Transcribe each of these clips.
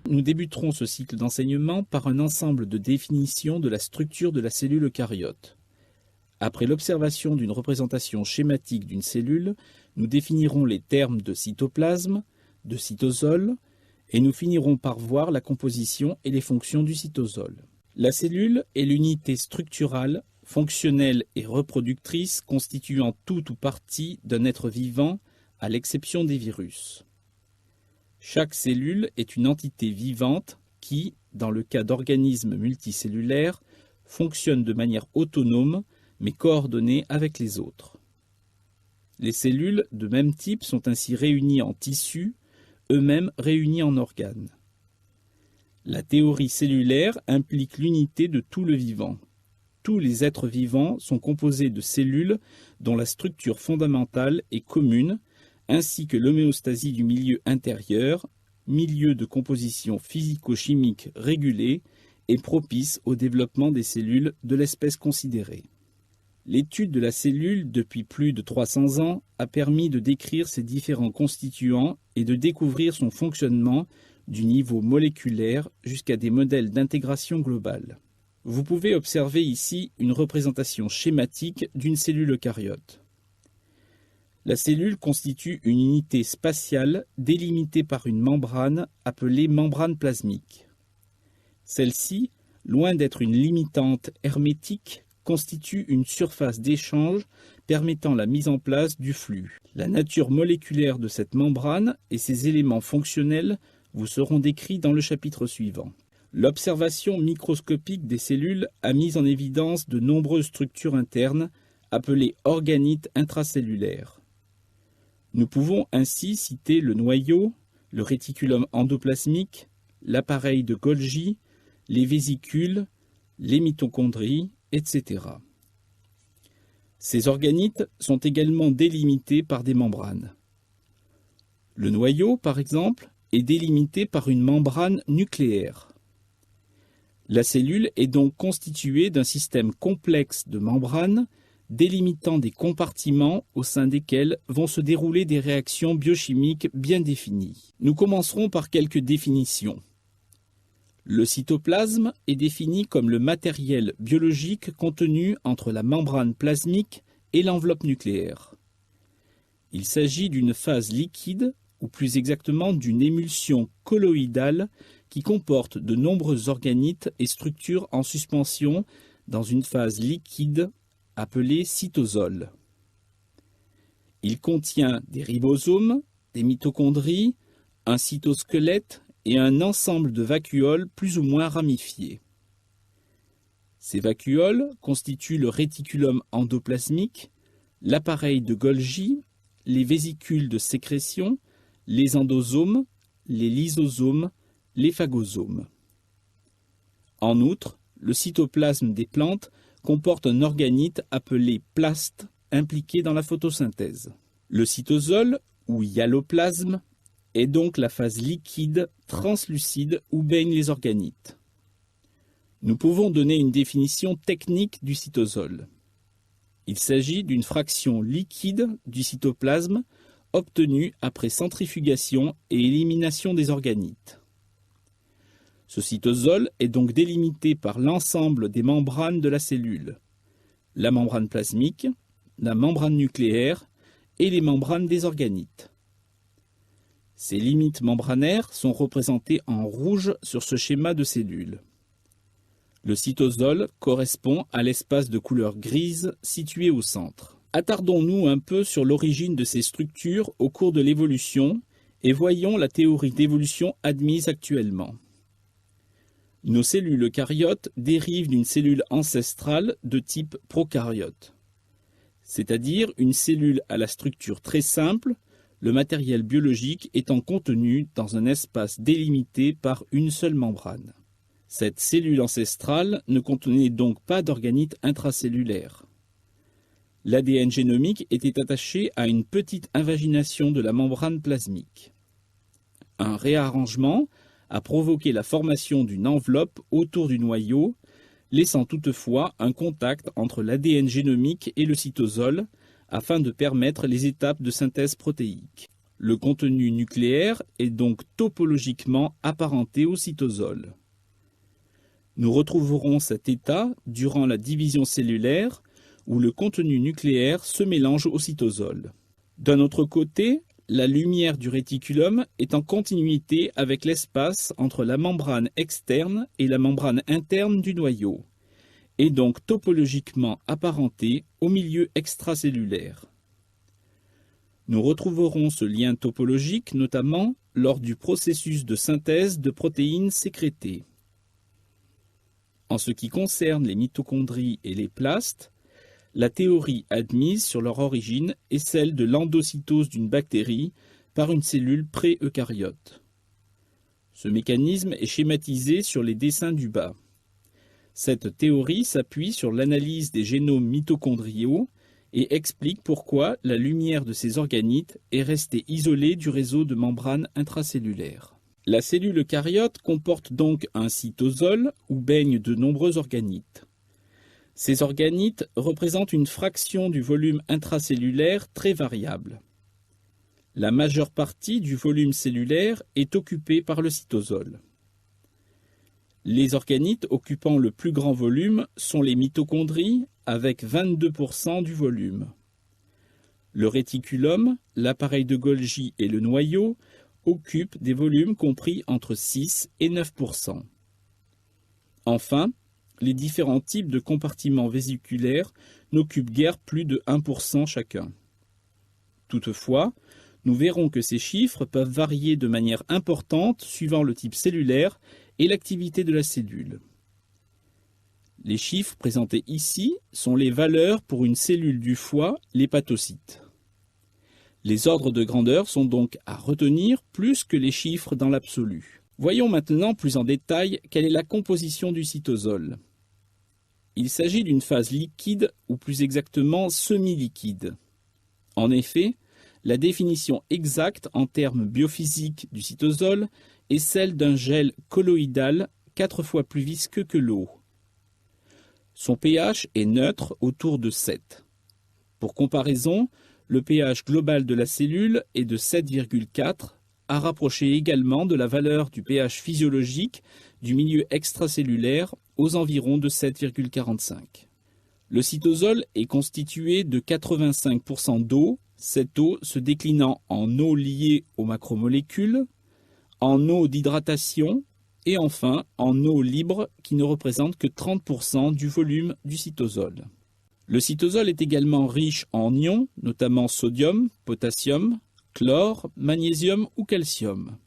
nous débuterons ce cycle d'enseignement par un ensemble de définitions de la structure de la cellule eucaryote. Après l'observation d'une représentation schématique d'une cellule, nous définirons les termes de cytoplasme, de cytosol, et nous finirons par voir la composition et les fonctions du cytosol. La cellule est l'unité structurale, fonctionnelle et reproductrice constituant tout ou partie d'un être vivant, à l'exception des virus. Chaque cellule est une entité vivante qui, dans le cas d'organismes multicellulaires, fonctionne de manière autonome mais coordonnée avec les autres. Les cellules de même type sont ainsi réunies en tissus, eux-mêmes réunis en organes. La théorie cellulaire implique l'unité de tout le vivant. Tous les êtres vivants sont composés de cellules dont la structure fondamentale est commune, ainsi que l'homéostasie du milieu intérieur, milieu de composition physico-chimique régulé et propice au développement des cellules de l'espèce considérée. L'étude de la cellule depuis plus de 300 ans a permis de décrire ses différents constituants et de découvrir son fonctionnement du niveau moléculaire jusqu'à des modèles d'intégration globale. Vous pouvez observer ici une représentation schématique d'une cellule eucaryote. La cellule constitue une unité spatiale délimitée par une membrane appelée membrane plasmique. Celle-ci, loin d'être une limitante hermétique, constitue une surface d'échange permettant la mise en place du flux. La nature moléculaire de cette membrane et ses éléments fonctionnels vous seront décrits dans le chapitre suivant. L'observation microscopique des cellules a mis en évidence de nombreuses structures internes appelées organites intracellulaires. Nous pouvons ainsi citer le noyau, le réticulum endoplasmique, l'appareil de Golgi, les vésicules, les mitochondries, etc. Ces organites sont également délimités par des membranes. Le noyau, par exemple, est délimité par une membrane nucléaire. La cellule est donc constituée d'un système complexe de membranes délimitant des compartiments au sein desquels vont se dérouler des réactions biochimiques bien définies. Nous commencerons par quelques définitions. Le cytoplasme est défini comme le matériel biologique contenu entre la membrane plasmique et l'enveloppe nucléaire. Il s'agit d'une phase liquide, ou plus exactement d'une émulsion colloïdale qui comporte de nombreux organites et structures en suspension dans une phase liquide appelée cytosol. Il contient des ribosomes, des mitochondries, un cytosquelette et un ensemble de vacuoles plus ou moins ramifiés. Ces vacuoles constituent le réticulum endoplasmique, l'appareil de Golgi, les vésicules de sécrétion, les endosomes, les lysosomes, les phagosomes. En outre, le cytoplasme des plantes comporte un organite appelé plaste impliqué dans la photosynthèse. Le cytosol, ou hyaloplasme, est donc la phase liquide, translucide où baignent les organites. Nous pouvons donner une définition technique du cytosol. Il s'agit d'une fraction liquide du cytoplasme obtenue après centrifugation et élimination des organites. Ce cytosol est donc délimité par l'ensemble des membranes de la cellule, la membrane plasmique, la membrane nucléaire et les membranes des organites. Ces limites membranaires sont représentées en rouge sur ce schéma de cellules. Le cytosol correspond à l'espace de couleur grise situé au centre. Attardons-nous un peu sur l'origine de ces structures au cours de l'évolution et voyons la théorie d'évolution admise actuellement. Nos cellules eucaryotes dérivent d'une cellule ancestrale de type prokaryote, c'est-à-dire une cellule à la structure très simple, le matériel biologique étant contenu dans un espace délimité par une seule membrane. Cette cellule ancestrale ne contenait donc pas d'organites intracellulaires. L'ADN génomique était attaché à une petite invagination de la membrane plasmique. Un réarrangement a provoqué la formation d'une enveloppe autour du noyau, laissant toutefois un contact entre l'ADN génomique et le cytosol, afin de permettre les étapes de synthèse protéique. Le contenu nucléaire est donc topologiquement apparenté au cytosol. Nous retrouverons cet état durant la division cellulaire où le contenu nucléaire se mélange au cytosol. D'un autre côté, la lumière du réticulum est en continuité avec l'espace entre la membrane externe et la membrane interne du noyau, et donc topologiquement apparentée au milieu extracellulaire. Nous retrouverons ce lien topologique notamment lors du processus de synthèse de protéines sécrétées. En ce qui concerne les mitochondries et les plastes, la théorie admise sur leur origine est celle de l'endocytose d'une bactérie par une cellule pré-eucaryote. Ce mécanisme est schématisé sur les dessins du bas. Cette théorie s'appuie sur l'analyse des génomes mitochondriaux et explique pourquoi la lumière de ces organites est restée isolée du réseau de membranes intracellulaires. La cellule eucaryote comporte donc un cytosol où baignent de nombreux organites. Ces organites représentent une fraction du volume intracellulaire très variable. La majeure partie du volume cellulaire est occupée par le cytosol. Les organites occupant le plus grand volume sont les mitochondries avec 22% du volume. Le réticulum, l'appareil de Golgi et le noyau occupent des volumes compris entre 6 et 9%. Enfin, les différents types de compartiments vésiculaires n'occupent guère plus de 1% chacun. Toutefois, nous verrons que ces chiffres peuvent varier de manière importante suivant le type cellulaire et l'activité de la cellule. Les chiffres présentés ici sont les valeurs pour une cellule du foie, l'hépatocyte. Les ordres de grandeur sont donc à retenir plus que les chiffres dans l'absolu. Voyons maintenant plus en détail quelle est la composition du cytosol. Il s'agit d'une phase liquide ou plus exactement semi-liquide. En effet, la définition exacte en termes biophysiques du cytosol est celle d'un gel colloïdal 4 fois plus visqueux que l'eau. Son pH est neutre autour de 7. Pour comparaison, le pH global de la cellule est de 7,4, à rapprocher également de la valeur du pH physiologique du milieu extracellulaire aux environs de 7,45. Le cytosol est constitué de 85% d'eau, cette eau se déclinant en eau liée aux macromolécules, en eau d'hydratation et enfin en eau libre qui ne représente que 30% du volume du cytosol. Le cytosol est également riche en ions, notamment sodium, potassium, chlore, magnésium ou calcium.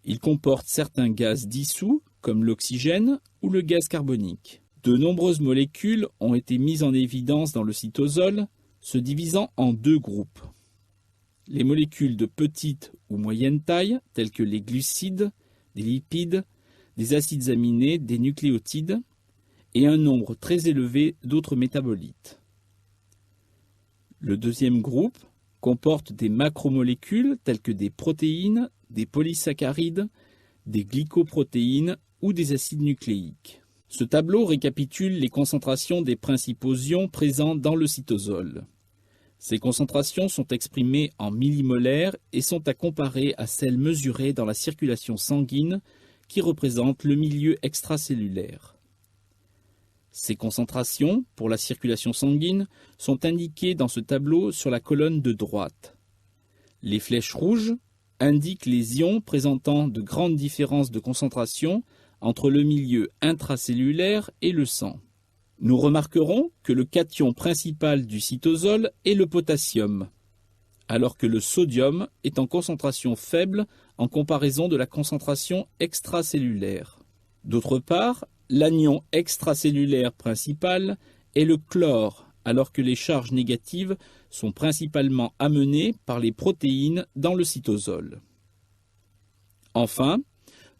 Il comporte certains gaz dissous, comme l'oxygène ou le gaz carbonique. De nombreuses molécules ont été mises en évidence dans le cytosol, se divisant en deux groupes. Les molécules de petite ou moyenne taille, telles que les glucides, des lipides, des acides aminés, des nucléotides, et un nombre très élevé d'autres métabolites. Le deuxième groupe comporte des macromolécules telles que des protéines, des polysaccharides, des glycoprotéines ou des acides nucléiques. Ce tableau récapitule les concentrations des principaux ions présents dans le cytosol. Ces concentrations sont exprimées en millimolaires et sont à comparer à celles mesurées dans la circulation sanguine qui représente le milieu extracellulaire. Ces concentrations, pour la circulation sanguine, sont indiquées dans ce tableau sur la colonne de droite. Les flèches rouges indiquent les ions présentant de grandes différences de concentration entre le milieu intracellulaire et le sang. Nous remarquerons que le cation principal du cytosol est le potassium, alors que le sodium est en concentration faible en comparaison de la concentration extracellulaire. D'autre part, l'anion extracellulaire principal est le chlore, alors que les charges négatives sont principalement amenées par les protéines dans le cytosol. Enfin,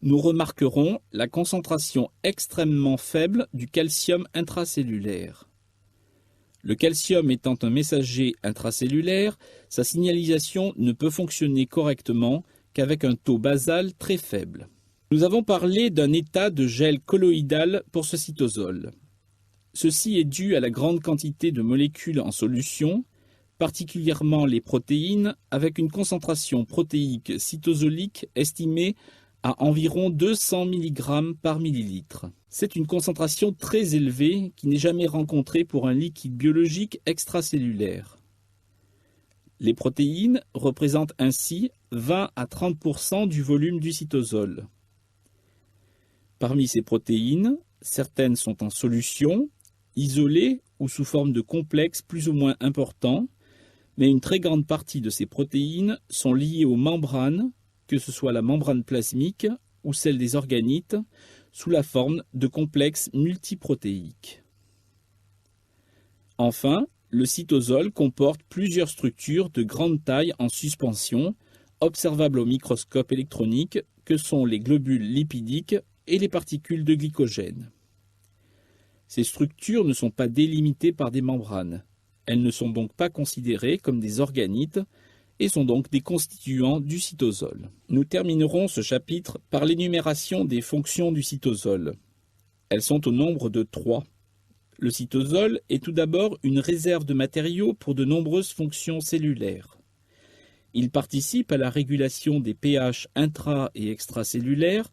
nous remarquerons la concentration extrêmement faible du calcium intracellulaire. Le calcium étant un messager intracellulaire, sa signalisation ne peut fonctionner correctement qu'avec un taux basal très faible. Nous avons parlé d'un état de gel colloïdal pour ce cytosol. Ceci est dû à la grande quantité de molécules en solution, particulièrement les protéines, avec une concentration protéique cytosolique estimée à environ 200 mg par millilitre. C'est une concentration très élevée qui n'est jamais rencontrée pour un liquide biologique extracellulaire. Les protéines représentent ainsi 20 à 30% du volume du cytosol. Parmi ces protéines, certaines sont en solution, isolées ou sous forme de complexes plus ou moins importants, mais une très grande partie de ces protéines sont liées aux membranes, que ce soit la membrane plasmique ou celle des organites, sous la forme de complexes multiprotéiques. Enfin, le cytosol comporte plusieurs structures de grande taille en suspension, observables au microscope électronique, que sont les globules lipidiques et les particules de glycogène. Ces structures ne sont pas délimitées par des membranes. Elles ne sont donc pas considérées comme des organites et sont donc des constituants du cytosol. Nous terminerons ce chapitre par l'énumération des fonctions du cytosol. Elles sont au nombre de 3. Le cytosol est tout d'abord une réserve de matériaux pour de nombreuses fonctions cellulaires. Il participe à la régulation des pH intra- et extracellulaires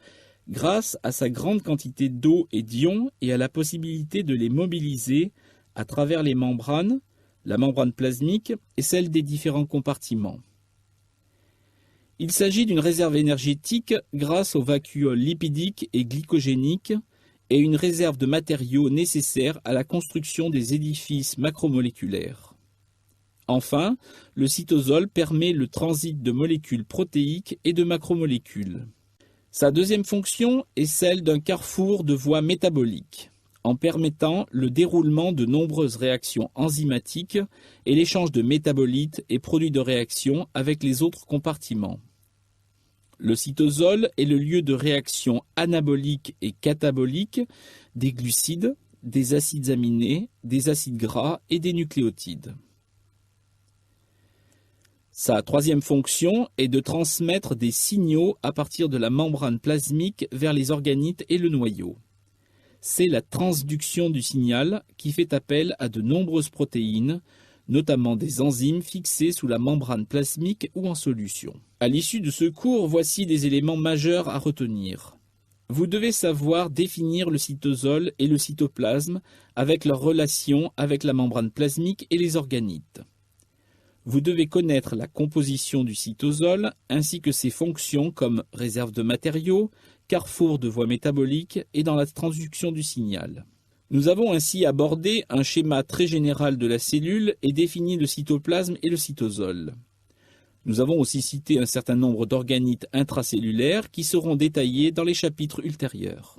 grâce à sa grande quantité d'eau et d'ions et à la possibilité de les mobiliser à travers les membranes, la membrane plasmique et celle des différents compartiments. Il s'agit d'une réserve énergétique grâce aux vacuoles lipidiques et glycogéniques et une réserve de matériaux nécessaires à la construction des édifices macromoléculaires. Enfin, le cytosol permet le transit de molécules protéiques et de macromolécules. Sa deuxième fonction est celle d'un carrefour de voies métaboliques, en permettant le déroulement de nombreuses réactions enzymatiques et l'échange de métabolites et produits de réaction avec les autres compartiments. Le cytosol est le lieu de réactions anaboliques et cataboliques des glucides, des acides aminés, des acides gras et des nucléotides. Sa troisième fonction est de transmettre des signaux à partir de la membrane plasmique vers les organites et le noyau. C'est la transduction du signal qui fait appel à de nombreuses protéines, notamment des enzymes fixées sous la membrane plasmique ou en solution. À l'issue de ce cours, voici des éléments majeurs à retenir. Vous devez savoir définir le cytosol et le cytoplasme avec leur relation avec la membrane plasmique et les organites. Vous devez connaître la composition du cytosol ainsi que ses fonctions comme réserve de matériaux, carrefour de voies métaboliques et dans la transduction du signal. Nous avons ainsi abordé un schéma très général de la cellule et défini le cytoplasme et le cytosol. Nous avons aussi cité un certain nombre d'organites intracellulaires qui seront détaillés dans les chapitres ultérieurs.